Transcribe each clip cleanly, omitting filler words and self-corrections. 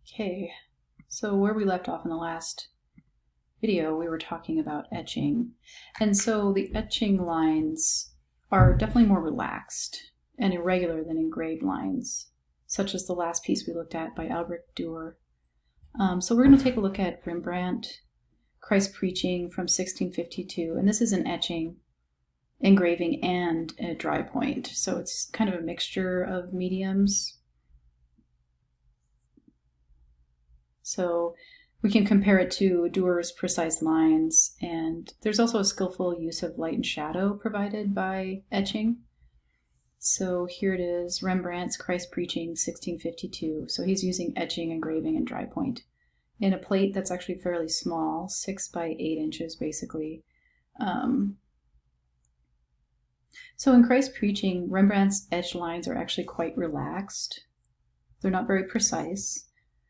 Okay, so where we left off in the last video, we were talking about etching. And so the etching lines are definitely more relaxed and irregular than engraved lines, such as the last piece we looked at by Albrecht Dürer. So we're going to take a look at Rembrandt, Christ Preaching from 1652, and this is an etching, engraving, and a dry point. So it's kind of a mixture of mediums. So we can compare it to Dürer's precise lines, and there's also a skillful use of light and shadow provided by etching. So here it is, Rembrandt's Christ Preaching, 1652. So he's using etching, engraving, and dry point in a plate that's actually fairly small, 6 by 8 inches basically. So in Christ Preaching, Rembrandt's etched lines are actually quite relaxed. They're not very precise.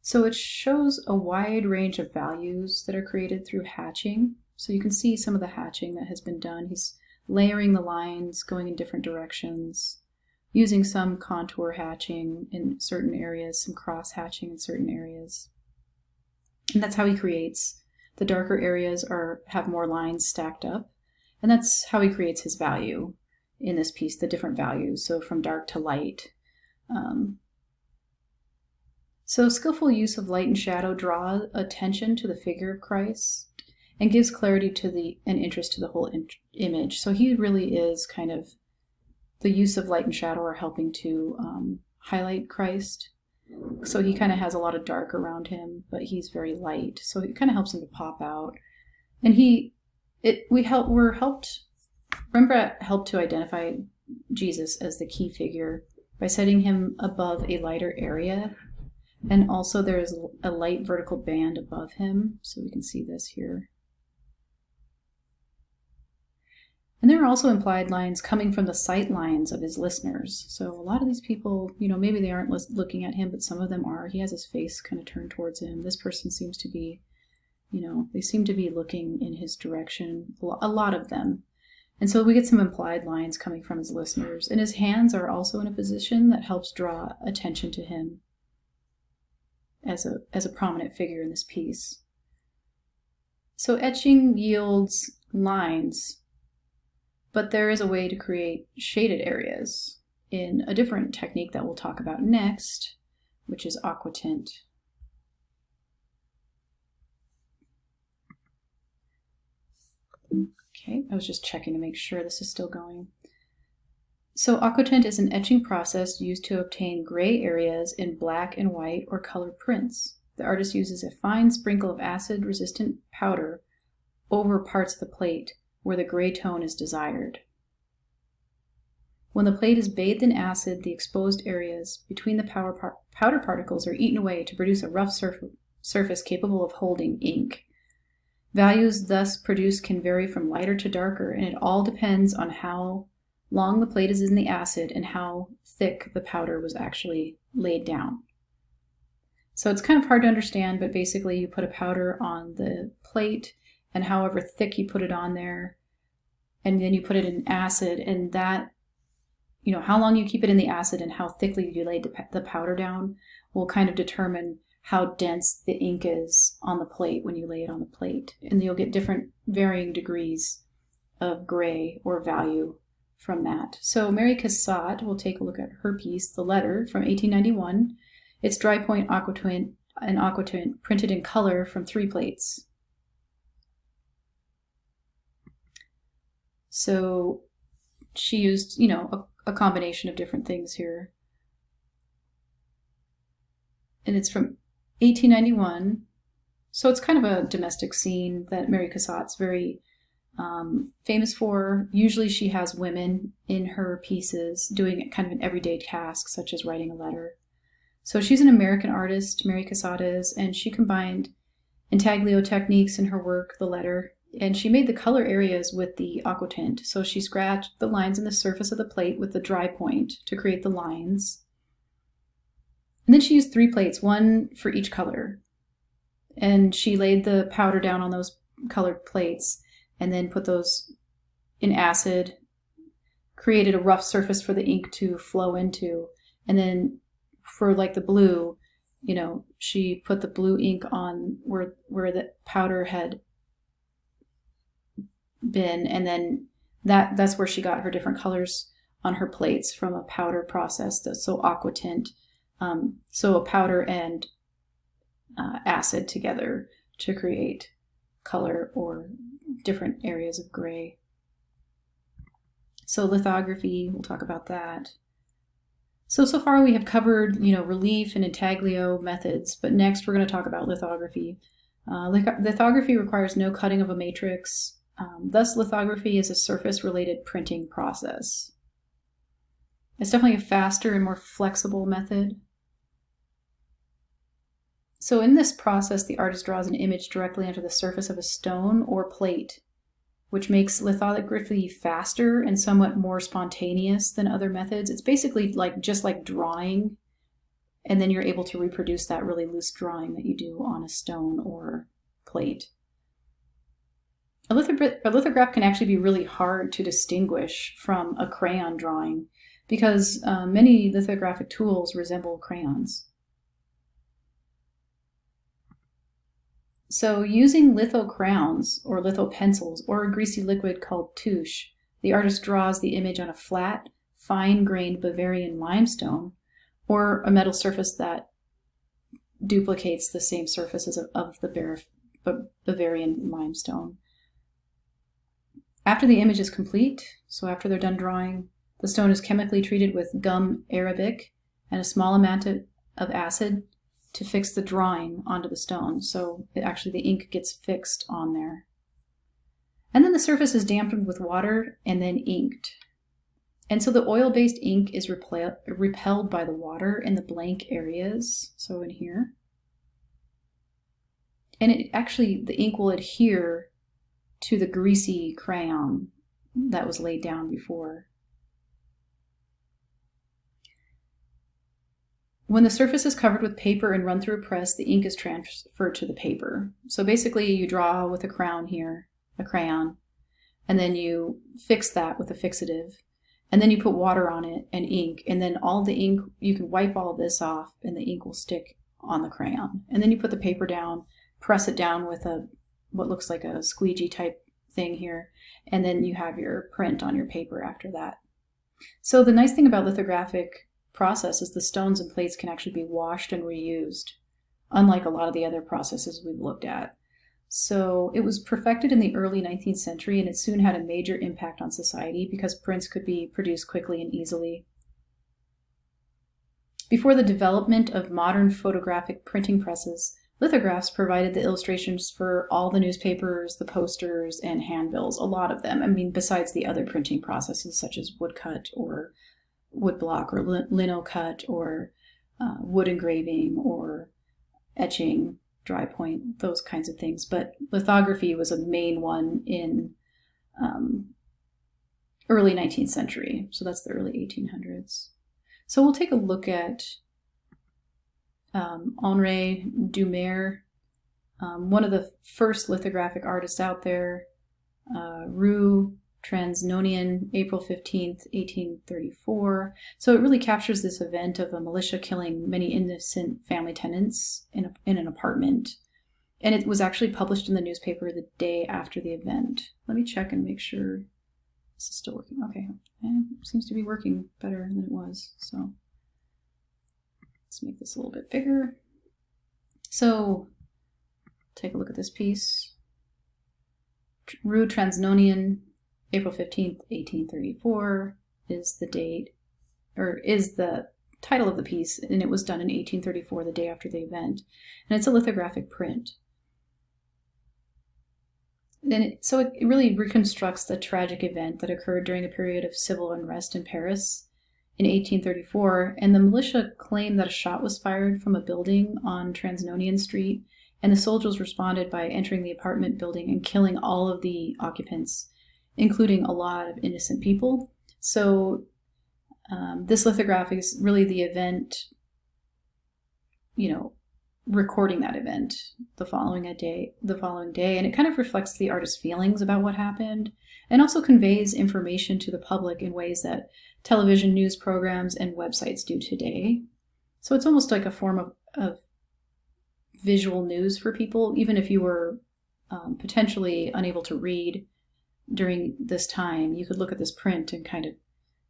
So it shows a wide range of values that are created through hatching. So you can see some of the hatching that has been done. He's layering the lines, going in different directions, using some contour hatching in certain areas, some cross hatching in certain areas. And that's how he creates. The darker areas have more lines stacked up. And that's how he creates his value in this piece, the different values. So from dark to light. So skillful use of light and shadow draw attention to the figure of Christ and gives clarity to and interest to the whole image. So he really is kind of, the use of light and shadow are helping to highlight Christ. So he kind of has a lot of dark around him, but he's very light. So it kind of helps him to pop out. And Rembrandt helped to identify Jesus as the key figure by setting him above a lighter area. And also there's a light vertical band above him, so we can see this here. And there are also implied lines coming from the sight lines of his listeners. So a lot of these people, maybe they aren't looking at him, but some of them are. He has his face kind of turned towards him. This person seems to be, they seem to be looking in his direction, a lot of them. And so we get some implied lines coming from his listeners. And his hands are also in a position that helps draw attention to him as a prominent figure in this piece. So etching yields lines, but there is a way to create shaded areas in a different technique that we'll talk about next, which is Aquatint. Okay, I was just checking to make sure this is still going. So Aquatint is an etching process used to obtain gray areas in black and white or colored prints. The artist uses a fine sprinkle of acid-resistant powder over parts of the plate where the gray tone is desired. When the plate is bathed in acid, the exposed areas between the powder particles are eaten away to produce a rough surface capable of holding ink. Values thus produced can vary from lighter to darker, and it all depends on how long the plate is in the acid and how thick the powder was actually laid down. So it's kind of hard to understand, but basically you put a powder on the plate, and however thick you put it on there, and then you put it in acid, and that, how long you keep it in the acid and how thickly you lay the powder down will kind of determine how dense the ink is on the plate when you lay it on the plate. And you'll get different varying degrees of gray or value from that. So Mary Cassatt, we'll take a look at her piece, The Letter, from 1891. It's dry point Aquatint printed in color from 3 plates. So she used, a combination of different things here. And it's from 1891. So it's kind of a domestic scene that Mary Cassatt's very famous for. Usually she has women in her pieces doing kind of an everyday task, such as writing a letter. So she's an American artist, Mary Cassatt is, and she combined intaglio techniques in her work, The Letter, and she made the color areas with the aquatint. So she scratched the lines in the surface of the plate with the dry point to create the lines. And then she used 3 plates, one for each color. And she laid the powder down on those colored plates and then put those in acid, created a rough surface for the ink to flow into. And then for like the blue, she put the blue ink on where the powder had been, and then that's where she got her different colors on her plates from a powder process. So Aquatint, so a powder and acid together to create color or different areas of gray. So lithography, we'll talk about that. So far we have covered, relief and intaglio methods, but next we're going to talk about lithography. Lithography requires no cutting of a matrix. Thus, lithography is a surface-related printing process. It's definitely a faster and more flexible method. So in this process, the artist draws an image directly onto the surface of a stone or plate, which makes lithography faster and somewhat more spontaneous than other methods. It's basically just like drawing, and then you're able to reproduce that really loose drawing that you do on a stone or plate. A lithograph can actually be really hard to distinguish from a crayon drawing because many lithographic tools resemble crayons. So using litho crowns or litho pencils or a greasy liquid called touche, the artist draws the image on a flat, fine-grained Bavarian limestone or a metal surface that duplicates the same surfaces of the Bavarian limestone. After the image is complete, so after they're done drawing, the stone is chemically treated with gum arabic and a small amount of acid to fix the drawing onto the stone. So the ink gets fixed on there. And then the surface is dampened with water and then inked. And so the oil-based ink is repelled by the water in the blank areas, so in here. And the ink will adhere to the greasy crayon that was laid down before. When the surface is covered with paper and run through a press, the ink is transferred to the paper. So basically you draw with a crayon, and then you fix that with a fixative, and then you put water on it and ink, and then all the ink, you can wipe all this off and the ink will stick on the crayon. And then you put the paper down, press it down with what looks like a squeegee type thing here, and then you have your print on your paper after that. So the nice thing about lithographic process is the stones and plates can actually be washed and reused, unlike a lot of the other processes we've looked at. So it was perfected in the early 19th century, and it soon had a major impact on society because prints could be produced quickly and easily. Before the development of modern photographic printing presses, lithographs provided the illustrations for all the newspapers, the posters, and handbills, a lot of them. I mean, besides the other printing processes such as woodcut or woodblock or lino cut or wood engraving or etching, dry point, those kinds of things. But lithography was a main one in early 19th century. So that's the early 1800s. So we'll take a look at Henri Dumer, one of the first lithographic artists out there, Rue Transnonian, April 15th, 1834. So it really captures this event of a militia killing many innocent family tenants in an apartment. And it was actually published in the newspaper the day after the event. Let me check and make sure this is still working. Okay, and it seems to be working better than it was. So let's make this a little bit bigger. So take a look at this piece. Rue Transnonian, April 15th, 1834 is the date, or is the title of the piece, and it was done in 1834, the day after the event. And it's a lithographic print. So it really reconstructs the tragic event that occurred during a period of civil unrest in Paris in 1834, and the militia claimed that a shot was fired from a building on Transnonian Street, and the soldiers responded by entering the apartment building and killing all of the occupants, including a lot of innocent people. So this lithograph is really the event, recording that event the following day, and it kind of reflects the artist's feelings about what happened, and also conveys information to the public in ways that television news programs and websites do today. So it's almost like a form of visual news for people, even if you were potentially unable to read during this time. You could look at this print and kind of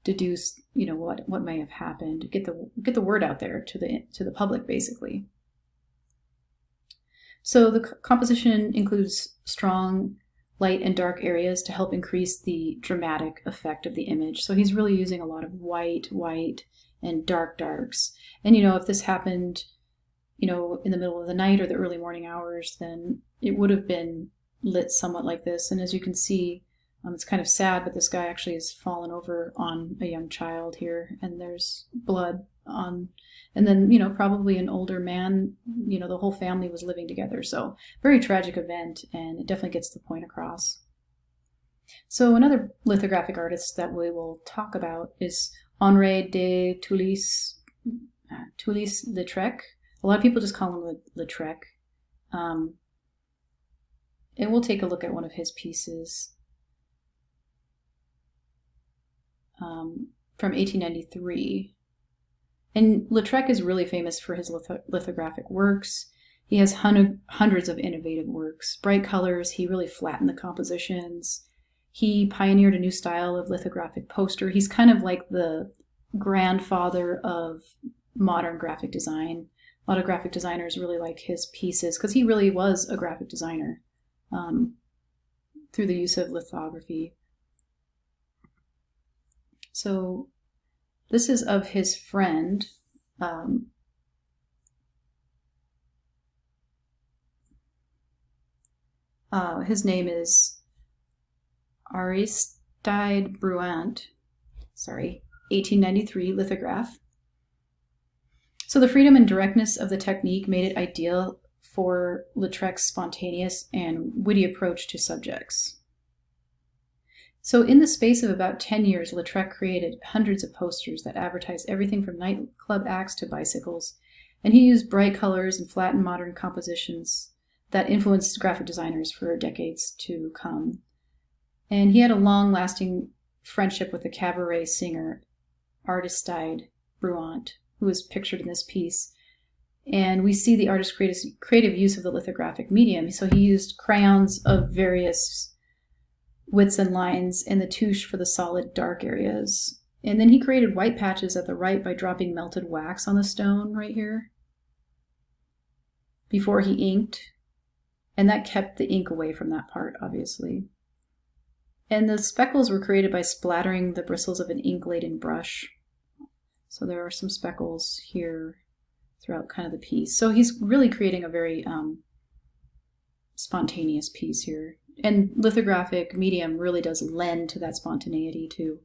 deduce, what may have happened, get the word out there to the public, basically. So the composition includes strong light and dark areas to help increase the dramatic effect of the image. So he's really using a lot of white, and darks. And if this happened, in the middle of the night or the early morning hours, then it would have been lit somewhat like this. And as you can see, it's kind of sad, but this guy actually has fallen over on a young child here, and there's blood on, and then, probably an older man, the whole family was living together. So very tragic event, and it definitely gets the point across. So another lithographic artist that we will talk about is Henri de Latrik. A lot of people just call him Latrik. And we'll take a look at one of his pieces. From 1893. And Latrik is really famous for his lithographic works. He has hundreds of innovative works. Bright colors, he really flattened the compositions. He pioneered a new style of lithographic poster. He's kind of like the grandfather of modern graphic design. A lot of graphic designers really like his pieces because he really was a graphic designer through the use of lithography. So this is of his friend. His name is Aristide Bruant. 1893 lithograph. So the freedom and directness of the technique made it ideal for Latrik's spontaneous and witty approach to subjects. So in the space of about 10 years, Latrik created hundreds of posters that advertised everything from nightclub acts to bicycles, and he used bright colors and flattened modern compositions that influenced graphic designers for decades to come. And he had a long-lasting friendship with the cabaret singer Aristide Bruant, who is pictured in this piece. And we see the artist's creative use of the lithographic medium. So he used crayons of various widths and lines and the touche for the solid dark areas. And then he created white patches at the right by dropping melted wax on the stone right here before he inked. And that kept the ink away from that part, obviously. And the speckles were created by splattering the bristles of an ink-laden brush. So there are some speckles here throughout kind of the piece. So he's really creating a very spontaneous piece here. And lithographic medium really does lend to that spontaneity too.